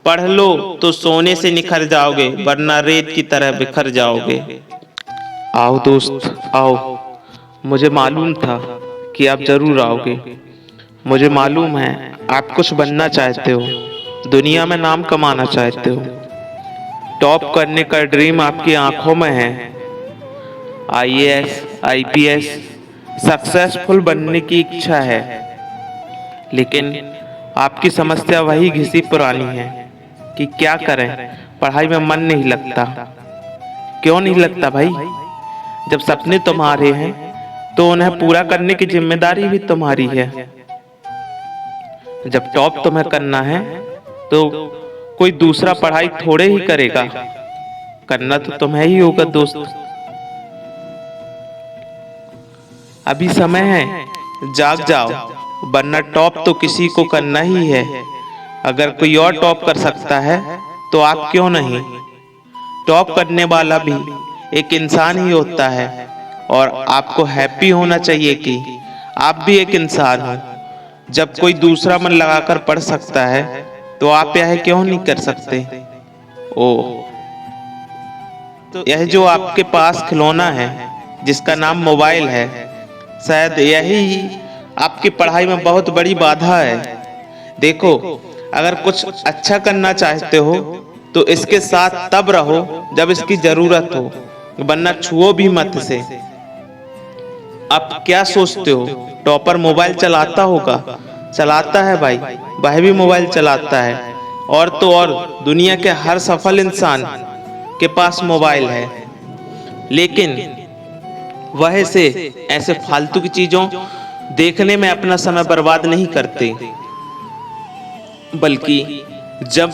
पढ़ लो तो सोने से निखर जाओगे, वरना रेत की तरह बिखर जाओगे। आओ दोस्त आओ। मुझे मालूम था कि आप जरूर आओगे। मुझे मालूम है आप कुछ बनना चाहते हो, दुनिया में नाम कमाना चाहते हो। टॉप करने का ड्रीम आपकी आंखों में है। आईएएस, आईपीएस, सक्सेसफुल बनने की इच्छा है। लेकिन आपकी समस्या वही घिसी पुरानी है कि क्या करें, पढ़ाई में मन नहीं लगता। क्यों नहीं लगता भाई? जब सपने तुम्हारे हैं तो उन्हें पूरा करने की जिम्मेदारी भी तुम्हारी है। जब टॉप तुम्हें करना है तो कोई दूसरा पढ़ाई थोड़े ही करेगा, करना तो तुम्हें ही होगा दोस्त। अभी समय है, जाग जाओ, वरना टॉप तो किसी को करना ही है। अगर कोई और टॉप कर सकता है तो आप क्यों नहीं? टॉप करने वाला भी एक इंसान ही होता है और आपको हैप्पी होना चाहिए कि आप भी एक इंसान हो। जब कोई दूसरा मन लगाकर पढ़ सकता है तो आप यह क्यों नहीं कर सकते? ओह, तो यह जो आपके पास खिलौना है जिसका नाम मोबाइल है, शायद यही आपकी पढ़ाई में बहुत बड़ी बाधा है। देखो, अगर कुछ अच्छा करना चाहते हो तो इसके साथ तब रहो जब इसकी जरूरत हो, वरना छुओ भी मत इसे। आप क्या सोचते हो टॉपर मोबाइल चलाता होगा? चलाता है भाई, वह भी मोबाइल चलाता है। और तो और दुनिया के हर सफल इंसान के पास मोबाइल है, लेकिन वह से ऐसे फालतू की चीजों देखने में अपना समय बर्बाद नहीं करते, बल्कि जब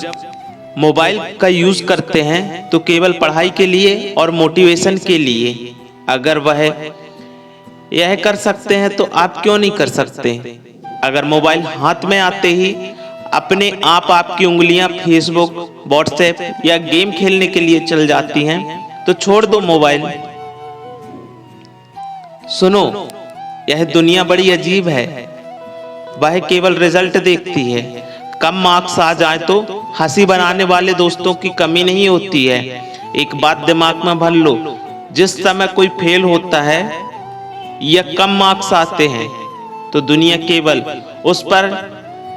मोबाइल का यूज करते हैं तो केवल पढ़ाई के लिए और मोटिवेशन के लिए। अगर वह यह कर सकते हैं तो आप क्यों नहीं कर सकते? अगर मोबाइल हाथ में आते ही अपने आप आपकी उंगलियां फेसबुक, व्हाट्सएप या गेम खेलने के लिए चल जाती हैं तो छोड़ दो मोबाइल। सुनो, यह दुनिया बड़ी अजीब है। वह केवल रिजल्ट देखती है। कम मार्क्स आ जाए तो हंसी बनाने वाले दोस्तों की कमी नहीं होती है। एक बात दिमाग में भर लो, जिस समय कोई फेल होता है या कम मार्क्स आते हैं तो दुनिया केवल उस पर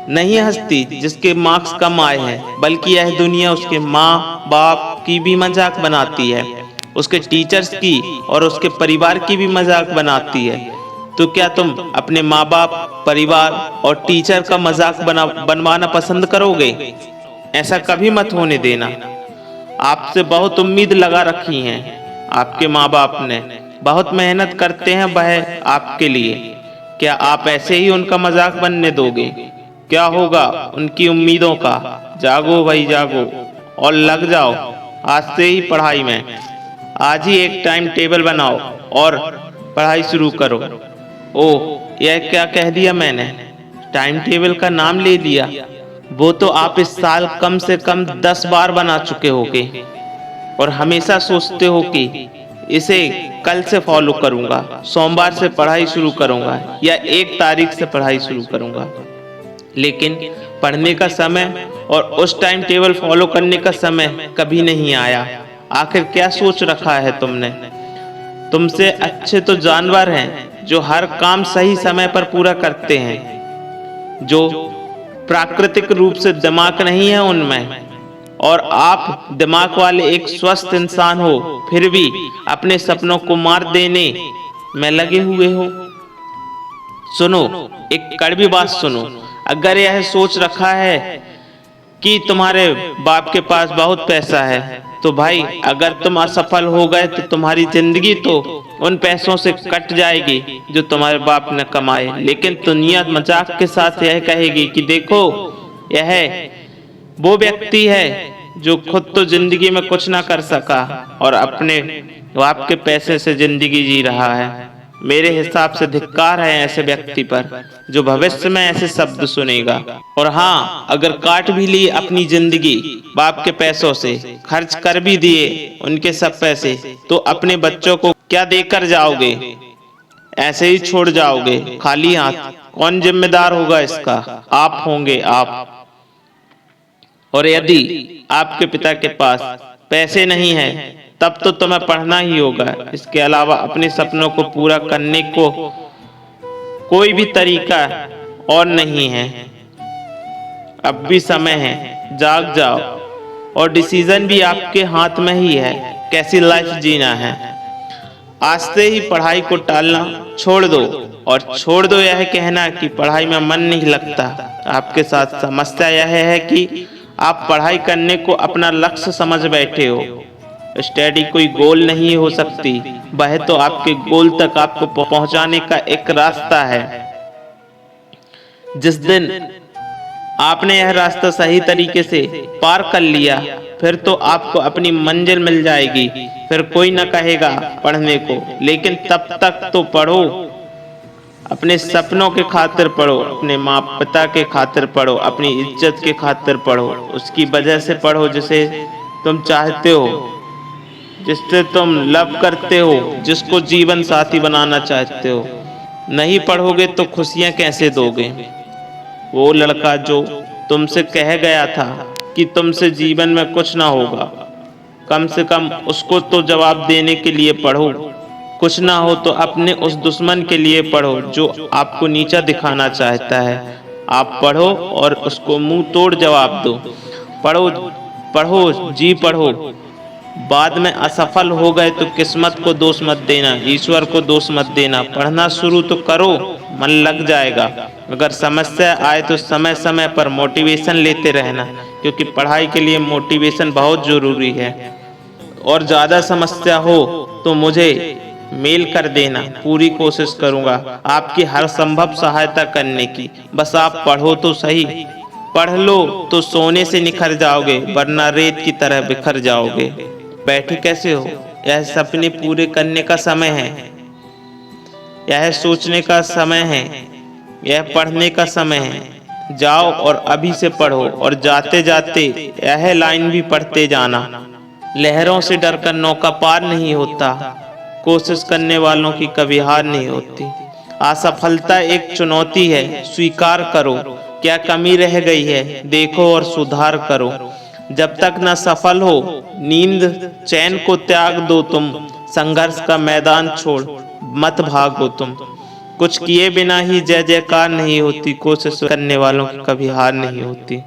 नहीं हंसती जिसके मार्क्स कम आए हैं, बल्कि यह दुनिया उसके माँ बाप की भी मजाक बनाती है, उसके टीचर्स की और उसके परिवार की भी मजाक बनाती है। तो क्या तुम अपने माँ बाप, परिवार और टीचर का मजाक बनवाना पसंद करोगे? ऐसा कभी मत होने देना। आपसे बहुत उम्मीद लगा रखी हैं। आपके माँ बाप ने बहुत मेहनत करते हैं वह आपके लिए। क्या आप ऐसे ही उनका मजाक बनने दोगे? क्या होगा उनकी उम्मीदों का? जागो भाई जागो और लग जाओ आज से ही पढ़ाई में। आज ही एक टाइम टेबल बनाओ और पढ़ाई शुरू करो। ओह, यह क्या कह दिया मैंने? टाइम टेबल का नाम ले लिया। वो तो आप इस साल कम से कम 10 बार बना चुके होगे और हमेशा सोचते हो कि इसे कल से फॉलो करूंगा, सोमवार से पढ़ाई शुरू करूंगा या 1 तारीख से पढ़ाई शुरू करूंगा। लेकिन पढ़ने का समय और उस टाइम टेबल फॉलो करने का समय कभी नहीं आया। आखिर क्या सोच रखा है तुमने? तुमसे अच्छे तो जानवर हैं जो हर काम सही समय पर पूरा करते हैं, जो प्राकृतिक रूप से दिमाग नहीं है उनमें। और आप दिमाग वाले एक स्वस्थ इंसान हो, फिर भी अपने सपनों को मार देने में लगे हुए हो। सुनो, एक कड़वी बात सुनो। अगर यह सोच रखा है कि तुम्हारे बाप के पास बहुत पैसा है तो भाई, अगर तुम असफल हो गए तो तुम्हारी जिंदगी तो उन पैसों से कट जाएगी जो तुम्हारे बाप ने कमाए। लेकिन दुनिया मजाक के साथ यह कहेगी कि देखो, यह वो व्यक्ति है जो खुद तो जिंदगी में कुछ ना कर सका और अपने बाप के पैसे से जिंदगी जी रहा है। मेरे हिसाब से धिक्कार है ऐसे व्यक्ति पर जो भविष्य में ऐसे शब्द सुनेगा। और हाँ, अगर काट भी ली अपनी जिंदगी बाप के पैसों से, खर्च कर भी दिए उनके सब पैसे, तो अपने बच्चों को क्या देकर जाओगे? ऐसे ही छोड़ जाओगे खाली हाथ? कौन जिम्मेदार होगा इसका? आप होंगे, आप। और यदि आपके पिता के पास पैसे नहीं है तब तो तुम्हें पढ़ना ही होगा। इसके अलावा अपने सपनों को पूरा करने को कोई भी तरीका और नहीं है। अब भी समय है, जाग जाओ। और डिसीजन भी आपके हाथ में ही है, कैसी लाइफ जीना है। आज से ही पढ़ाई को टालना छोड़ दो और छोड़ दो यह कहना कि पढ़ाई में मन नहीं लगता। आपके साथ समस्या यह है कि आप पढ़ाई करने को अपना लक्ष्य समझ बैठे हो। स्टडी कोई गोल नहीं हो सकती, वह तो आपके गोल तक आपको पहुंचाने का एक रास्ता है। जिस दिन आपने यह रास्ता सही तरीके से पार कर लिया फिर तो आपको अपनी मंजिल मिल जाएगी। फिर कोई न कहेगा पढ़ने को, लेकिन तब तक तो पढ़ो। अपने सपनों के खातिर पढ़ो, अपने माँ पिता के खातिर पढ़ो, अपनी इज्जत के खातिर पढ़ो। उसकी वजह से पढ़ो जिसे तुम चाहते हो, जिससे तुम लव करते हो, जिसको जीवन साथी बनाना चाहते हो। नहीं पढ़ोगे तो खुशियां कैसे दोगे? वो लड़का जो तुमसे कह गया था कि तुमसे जीवन में कुछ ना होगा, कम से कम उसको तो जवाब देने के लिए पढ़ो। कुछ ना हो तो अपने उस दुश्मन के लिए पढ़ो जो आपको नीचा दिखाना चाहता है। आप पढ़ो और उसको मुंह तोड़ जवाब दो। पढ़ो पढ़ो जी पढ़ो। बाद में असफल हो गए तो किस्मत को दोष मत देना, ईश्वर को दोष मत देना। पढ़ना शुरू तो करो, मन लग जाएगा। अगर समस्या आए तो समय समय पर मोटिवेशन लेते रहना, क्योंकि पढ़ाई के लिए मोटिवेशन बहुत ज़रूरी है। और ज़्यादा समस्या हो तो मुझे मेल कर देना, पूरी कोशिश करूँगा आपकी हर संभव सहायता करने की। बस आप पढ़ो तो सही। पढ़ लो तो सोने से निखर जाओगे, वरना रेत की तरह बिखर जाओगे। बैठे कैसे हो? यह सपने पूरे करने का समय है, यह सोचने का समय है, यह पढ़ने का समय है। जाओ और अभी से पढ़ो और जाते जाते यह लाइन भी पढ़ते जाना। लहरों से डरकर नौका पार नहीं होता, कोशिश करने वालों की कभी हार नहीं होती। असफलता एक चुनौती है, स्वीकार करो। क्या कमी रह गई है देखो और सुधार करो। जब तक न सफल हो नींद चैन को त्याग दो तुम। संघर्ष का मैदान छोड़ मत भागो तुम। कुछ किए बिना ही जय जयकार नहीं होती, कोशिश करने वालों की कभी हार नहीं होती।